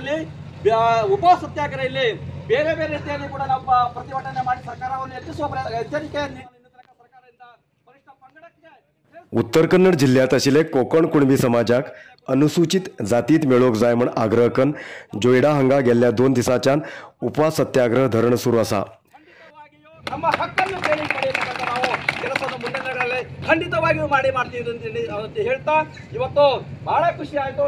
ಇಲ್ಲಿ ಉಪ ಸತ್ಯಾಗ್ರಹ ಇಲ್ಲಿ ಬೇರೆ ಬೇರೆ ರೀತಿಯಲ್ಲಿ ಕೂಡ ನಾವು ಪ್ರತಿಭಟನೆ ಮಾಡಿ ಸರ್ಕಾರವನ್ನು ಎಚ್ಚರಿಸುವ ಎಚ್ಚರಿಕೆ ಸರ್ಕಾರದಿಂದ ವರಿಷ್ಠ ಪಂಗಡಕ್ಕೆ. उत्तर कन्नड जिल्ह्यात आशिल्ले कोकण कुणबी समाजाक अनुसूचित जातीत मेळोवंक जाय म्हण आग्रह करून जोयडा हांगा गेल्ल्या 2 दिसांच्यान उपवास सत्याग्रह धरण सुरू आसा. ನಮ್ಮ ಹಕ್ಕನ್ನು ಪಡೆಯತಕ್ಕಂಥ ನಾವು ಕೆಲಸವನ್ನು ಮುಂದೆ ಖಂಡಿತವಾಗಿಯೂ ಮಾಡ್ತೀವಿ ಅಂತ ಹೇಳ್ತಾ ಇವತ್ತು ಬಹಳ ಖುಷಿ ಆಯಿತು.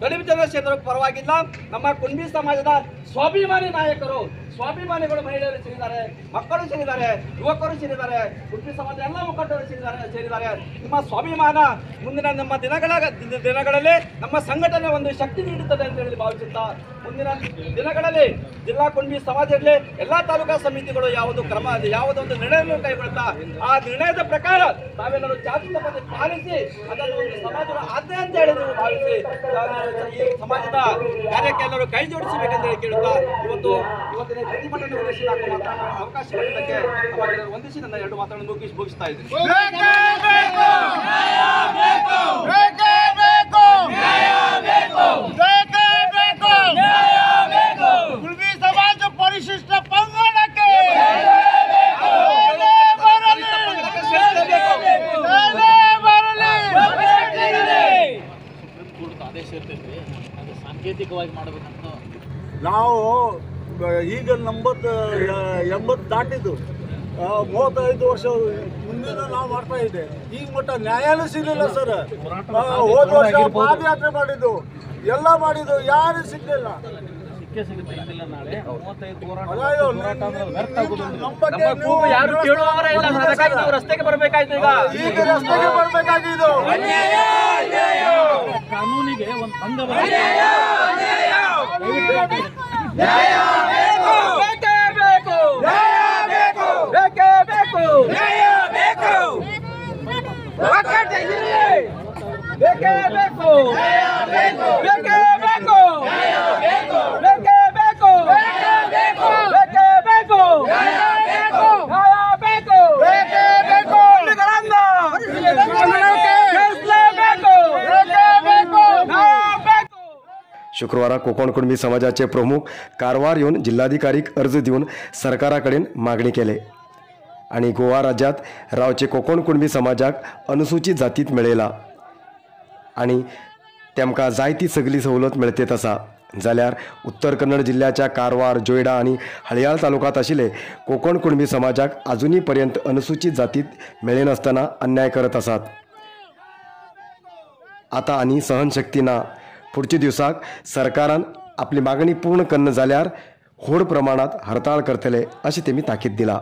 ದಲಿತ ಜನರ ಪರವಾಗಿಲ್ಲ, ನಮ್ಮ ಕುಣಬಿ ಸಮಾಜದ ಸ್ವಾಭಿಮಾನಿ ನಾಯಕರು, ಸ್ವಾಭಿಮಾನಿಗಳು ಮಹಿಳೆಯರು ಸೇರಿದ್ದಾರೆ, ಮಕ್ಕಳು ಸೇರಿದ್ದಾರೆ, ಯುವಕರು ಸೇರಿದ್ದಾರೆ, ಕುಣಬಿ ಸಮಾಜದ ಎಲ್ಲ ಮುಖಂಡರು ಸೇರಿದ್ದಾರೆ. ನಿಮ್ಮ ಸ್ವಾಭಿಮಾನ ಮುಂದಿನ ನಮ್ಮ ದಿನಗಳಲ್ಲಿ ನಮ್ಮ ಸಂಘಟನೆ ಒಂದು ಶಕ್ತಿ ನೀಡುತ್ತದೆ ಅಂತ ಹೇಳಿ ಭಾವಿಸುತ್ತಾ ಮುಂದಿನ ದಿನಗಳಲ್ಲಿ ಜಿಲ್ಲಾ ಕುಣಬಿ ಸಮಾಜದಲ್ಲಿ ಎಲ್ಲ ತಾಲೂಕಾ ಸಮಿತಿಗಳು ಯಾವುದೊಂದು ನಿರ್ಣಯವನ್ನು ಕೈಗೊಳ್ಳುತ್ತಾ ಆ ನಿರ್ಣಯದ ಪ್ರಕಾರ ತಾವೆಲ್ಲರೂ ಜಾಗೃತ ಪದ್ಧತಿ ಪಾಲಿಸಿ ಅದನ್ನು ಒಂದು ಸಮಾಜದ ಆಜ್ಞೆ ಅಂತ ಹೇಳಿ ಭಾವಿಸಿ ಈ ಸಮಾಜದ ಕಾರ್ಯಕ್ಕೆ ಎಲ್ಲರೂ ಕೈ ಜೋಡಿಸಬೇಕೆಂದು ಹೇಳಿ ಕೇಳುತ್ತಾ ಇವತ್ತಿನ ಪ್ರತಿಭಟನೆ ಉದ್ದೇಶಿಸಿ ಅವಕಾಶ ಕೊಟ್ಟದಕ್ಕೆ ನಮ್ಮೆಲ್ಲರೂ ವಂದಿಸಿ ನನ್ನ 2 ಮಾತುಗಳನ್ನು ಮುಗಿಸ್ತಾ ಇದ್ದೀನಿ. ಕುಣಬಿ ಸಮಾಜ ಪರಿಶಿಷ್ಟ ಪಂಗಡಕ್ಕೆ ಆದೇಶ ಇರ್ತೈತಿ, ಅದು ಸಾಂಕೇತಿಕವಾಗಿ ಮಾಡಬೇಕಂತ ನಾವು ಈಗ 80 ದಾಟಿದ್ದು 35 ವರ್ಷ ಮುಂದಿನ ನಾವು ಮಾಡ್ತಾ ಇದ್ದೆ. ಈಗ ಮಟ್ಟ ನ್ಯಾಯಾಲಯ ಸಿಗಲಿಲ್ಲ ಸರ್. ಹೋದ ವರ್ಷ ಪಾದಯಾತ್ರೆ ಮಾಡಿದ್ದು ಎಲ್ಲ ಮಾಡಿದ್ದು ಯಾರು ಸಿಗ್ಲಿಲ್ಲ. ನಾಳೆ 35 ರಸ್ತೆಗೆ ಬರಬೇಕಾಯ್ತು. ಈಗ ರಸ್ತೆಗೆ ಬರಬೇಕಾಗಿದ್ದು ಕಾನೂನಿಗೆ ಒಂದು ಭಂಗ शुक्रवारा कोकण कुणबी समाजाचे प्रमुख कारवार येऊन जिल्हाधिकारीक अर्ज दिवन सरकाराकडेन मागणी केले आणि गोवा राज्यात रावचे कोकण कुणबी समाजाक अनुसूचित जातीत मेळयला आणि तेमकां जायती सगळी सवलत मेळतेत आसा जाल्यार उत्तर कन्नड जिल्ह्याच्या कारवार, जोयडा आणि हळयाळ तालुक्यात आशिल्ले कोकण कुणबी समाजाक अजूनही पर्यंत अनुसूचित जातीत मेळनासतना अन्याय करत आसात. आता आनी सहनशक्ती ना. पुढच्या दिवसाक सरकारान आपली मागणी पूर्ण करना जाल्यार व्हड प्रमाणात हरताळ करतले अशी तेमी ताकीद दिला.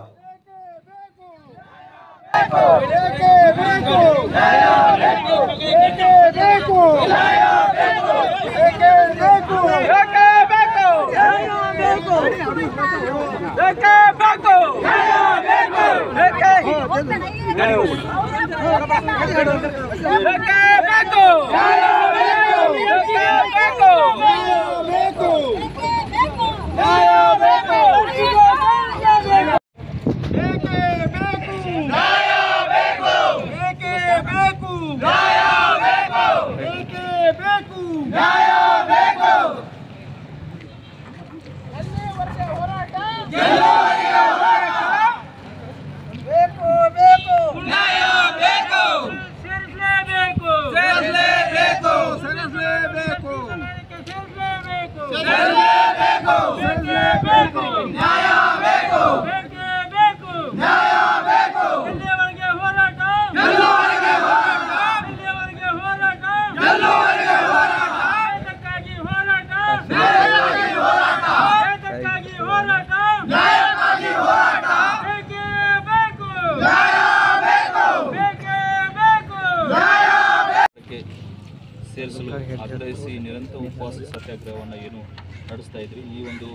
ಸೇರಿಸಲು ಆಗ್ರಹಿಸಿ ನಿರಂತರ ಉಪವಾಸ ಸತ್ಯಾಗ್ರಹವನ್ನು ಏನು ನಡೆಸ್ತಾ ಇದ್ರಿ. ಈ ಒಂದು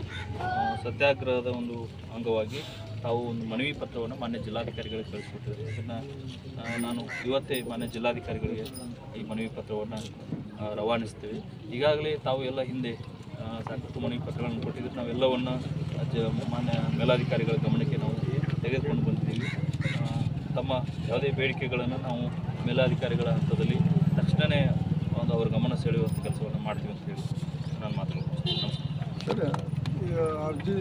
ಸತ್ಯಾಗ್ರಹದ ಒಂದು ಅಂಗವಾಗಿ ತಾವು ಒಂದು ಮನವಿ ಪತ್ರವನ್ನು ಮಾನ್ಯ ಜಿಲ್ಲಾಧಿಕಾರಿಗಳಿಗೆ ಕಳಿಸ್ಕೊಟ್ಟಿದ್ರಿ. ಅದನ್ನು ನಾನು ಇವತ್ತೇ ಮಾನ್ಯ ಜಿಲ್ಲಾಧಿಕಾರಿಗಳಿಗೆ ಈ ಮನವಿ ಪತ್ರವನ್ನು ರವಾನಿಸ್ತೀವಿ. ಈಗಾಗಲೇ ತಾವು ಎಲ್ಲ ಹಿಂದೆ ಸಾಕಷ್ಟು ಮನವಿ ಪತ್ರಗಳನ್ನು ಕೊಟ್ಟಿದ್ದು ನಾವೆಲ್ಲವನ್ನು ಮಾನ್ಯ ಮೇಲಾಧಿಕಾರಿಗಳ ಗಮನಕ್ಕೆ ನಾವು ತೆಗೆದುಕೊಂಡು ಬಂದಿದ್ದೀವಿ. ತಮ್ಮ ಯಾವುದೇ ಬೇಡಿಕೆಗಳನ್ನು ನಾವು ಮೇಲಾಧಿಕಾರಿಗಳ ಹಂತದಲ್ಲಿ ತಕ್ಷಣವೇ ಒಂದು ಅವರ ಗಮನ ಸೆಳೆಯುವಂಥ ಕೆಲಸವನ್ನು ಮಾಡ್ತೀವಿ ಅಂತ ಹೇಳಿ ನಾನು ಮಾತು ಅರ್ಜಿ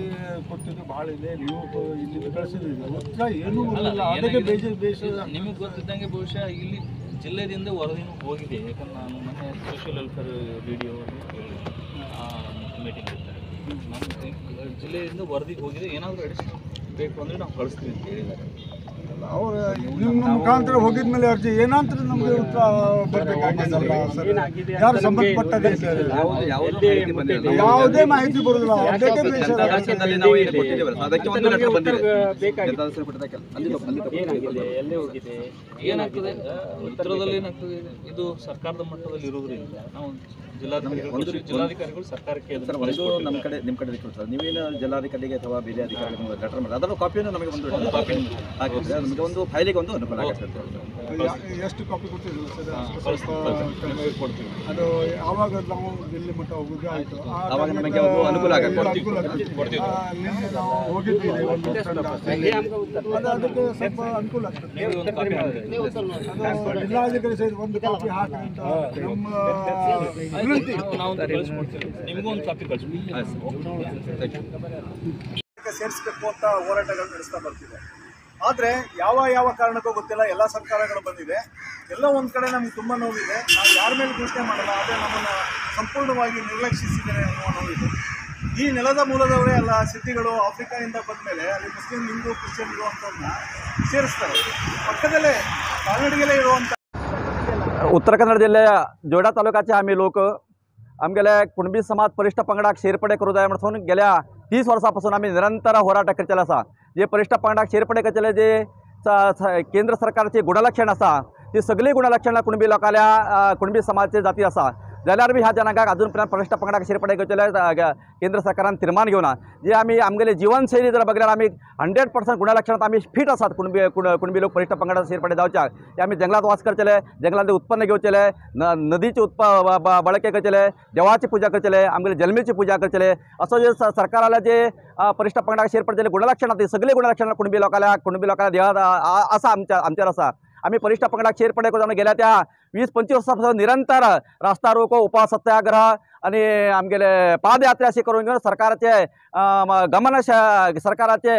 ಕೊಟ್ಟಿದ್ದು ಭಾಳ ಇದೆ, ನೀವು ಇಲ್ಲಿ ಕಳಿಸಿದ್ದೀವಿ, ಉತ್ತರ ಏನೂ ಇಲ್ಲ. ಅದಕ್ಕೆ ಬೇಸರ. ನಿಮಗೆ ಗೊತ್ತಿದ್ದಂಗೆ ಬಹುಶಃ ಇಲ್ಲಿ ಜಿಲ್ಲೆಯಿಂದ ವರದಿನೂ ಹೋಗಿದೆ. ಯಾಕಂದ್ರೆ ನಾನು ಮೊನ್ನೆ ಸೋಷಿಯಲ್ ವೆಲ್ಫೇರ್ ವಿಡಿಯೋ ಮೀಟಿಂಗ್ ಇರ್ತಾರೆ, ನಮ್ಮ ಜಿಲ್ಲೆಯಿಂದ ವರದಿ ಹೋಗಿದೆ. ಏನಾದರೂ ಅಡಿಷನಲ್ ಬೇಕು ಅಂದರೆ ನಾವು ಕಳಿಸ್ತೀವಿ ಅಂತ ಹೇಳಿದ್ದಾರೆ. ಅವ್ರು ನಿಮ್ಮ ಮುಖಾಂತರ ಹೋಗಿದ್ಮೇಲೆ ಅರ್ಜಿ ಏನಂತ ನಮಗೆ ಉತ್ತರ ಬರಬೇಕಾಗಿಲ್ಲ ಸರ್. ಯಾರು ಸಂಬಂಧಪಟ್ಟದೇ ಯಾವುದೇ ಮಾಹಿತಿ ಬರೋದಿಲ್ಲ. ಅದಕ್ಕೆ ಬೇಸರ. ಏನಾಗ್ತದೆ ಉತ್ತರದಲ್ಲಿ ಏನಾಗ್ತದೆ, ಇದು ಸರ್ಕಾರದ ಮಟ್ಟದಲ್ಲಿ ಇರೋದ್ರಿಂದ ನಾವು ಜಿಲ್ಲಾಧಿಕಾರಿಗಳು ಸರ್ಕಾರಕ್ಕೆ ಒಂದು ನಮ್ಮ ಕಡೆ ನಿಮ್ಮ ಕಡೆ ಸರ್, ನೀವೇನು ಜಿಲ್ಲಾಧಿಕಾರಿಗೆ ಅಥವಾ ಬೇರೆ ಅಧಿಕಾರಿಗಳಿಗೆ ಲೆಟರ್ ಮಾಡಿ ಅದರ ಕಾಪಿಯನ್ನು ನಮಗೆ ಒಂದು ಕಾಪಿ ಹಾಕಿದ್ರೆ ನಮಗೆ ಒಂದು ಫೈಲಿಗೆ ಒಂದು ಅನುಕೂಲ ಆಗುತ್ತೆ. ಎಷ್ಟು ಕಾಪಿ ಕೊಡ್ತಿದ್ರು ಸರ್? ಅದು ಆವಾಗ ನಾವು ದಿಲ್ಲಿ ಮಟ್ಟ ಹೋಗೋದು ಆಯಿತು, ಆವಾಗ ನಮಗೆ ಒಂದು ಅನುಕೂಲ ಆಗುತ್ತೆ. ನಿನ್ನೆ ನಾವು ಹೋಗಿದ್ದೀವಿ ಒಂದು ಅದಕ್ಕೆ ಸ್ವಲ್ಪ ಅನುಕೂಲ ಆಗ್ತದೆ. ಅದು ಜಿಲ್ಲಾಧಿಕಾರಿ ಸಹಿತ ಒಂದು ಕಾಪಿ ಹಾಕಿ ಅಂತ ನಮ್ಮ ವಿನಂತಿ. ನಾವು ಕಳಿಸ್ಕೊಡ್ತೀವಿ, ನಿಮಗೂ ಒಂದು ಕಾಪಿ ಕಳಿಸ್ಬಿಡಿ. ಸೇರಿಸಬೇಕು ಅಂತ ಹೋರಾಟಗಳು ನಡೆಸ್ತಾ ಬರ್ತಿದೆ. ಆದರೆ ಯಾವ ಕಾರಣಕ್ಕೂ ಗೊತ್ತಿಲ್ಲ, ಎಲ್ಲ ಸರ್ಕಾರಗಳು ಬಂದಿದೆ, ಎಲ್ಲ ಒಂದು ಕಡೆ ನಮ್ಗೆ ತುಂಬ ನೋವಿದೆ. ನಾವು ಯಾರ ಮೇಲೆ ಘೋಷಣೆ ಮಾಡಲ್ಲ, ಆದರೆ ನಮ್ಮನ್ನು ಸಂಪೂರ್ಣವಾಗಿ ನಿರ್ಲಕ್ಷಿಸಿದ್ದಾರೆ ಅನ್ನುವ ನೋವಿದೆ. ಈ ನೆಲದ ಮೂಲದವರೇ ಎಲ್ಲ ಸಿದ್ಧಿಗಳು ಆಫ್ರಿಕಾದಿಂದ ಬಂದ ಮೇಲೆ ಅಲ್ಲಿ ಮುಸ್ಲಿಂ, ಹಿಂದೂ, ಕ್ರಿಶ್ಚಿಯನ್ ಇರುವಂಥವ್ರನ್ನ ಸೇರಿಸ್ತಾರೆ. ಪಕ್ಕದಲ್ಲೇ ಕಾಲ್ನಡಿಗೆಲ್ಲೇ ಇರುವಂಥ उत्तर कन्नड जिल्ह्या जोडा तालुक्याचे आम्ही लोक आमगेले कुणबी समाज परिष्ठ पंगडाक शेरपडे करू जाय म्हणून गेल्या 30 वर्षापासून आम्ही निरंतर होराट करचेले आसा. जे परिष्ठ पंगडाक शेरपडे करचेले जे केंद्र सरकारची गुणलक्षण आसा ती सगळी गुणलक्षणां कुणबी लोकांल्या कुणबी समाजाचे जाती आसा. जाल्यार बी ह्या जनांकाक अजून पर्यंत परिष्ठ पंगडाक शेरपडे करचेले केंद्र सरकारान तीर्मान घेवना. जे आमी आमगेली जीवनशैली जर बघल्यार आमी 100% गुणलक्षणांत आमी फिट आसात. कुणबी लोक परिष्ठ पंगडाक शेरपडे जावच्याक आमी जंगलात वास करचेले, जंगलांतले उत्पन्न घेवचेले, नदीचे बळके करचेले, देवाची पूजा करचेले, आमगेले जल्मेची पूजा करचेले. असो जे सरकाराला जे परिष्ठ पंगडाक शेरपडे गुणलक्षणां ती सगळी गुणलक्षणां कुणबी लोकांना देवात आसा, आमचेर आसा. आम्ही परिष्ठ पंगडाक शेरपडे करून गेल्या त्या 20-25 वर्सांपासून निरंतर रास्ता रोको, उपवास सत्याग्रह आणि आमगेले पादयात्रा अशी करून घेऊन सरकाराचे सरकाराचे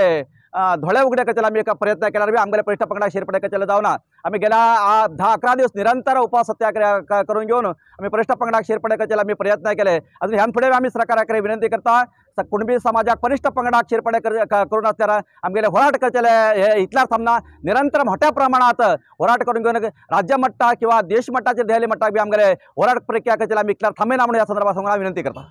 धोळे उघडे करचेले आम्ही प्रयत्न केल्यार बी आमगेले परिष्ठ पंगडाक शेरपडे करचेले जावना. आम्ही गेल्या 10-11 दिवस निरंतर उपवास सत्याग्रह करून घेऊन आम्ही परिष्ठ पंगडाक शेरपडे करचेले आम्ही प्रयत्न केले. अजून ह्यान फुडें आम्ही सरकाराकडे विनंती करता, कुणबी समाजाक परिष्ठ पंगडाक शेरपडे करून आसल्यार आमगेले होराट करचेले हे इतल्यार थांबना. निरंतर मोठ्या प्रमाणात होराट करून घेवन राज्य मट्टाक किंवा देश मट्टाचेर देहली मट्टाक बी आमगेले होराट प्रक्रिया करचेले आम्ही इतल्यार थांबयना म्हणून ह्या संदर्भात सांगून विनंती करता.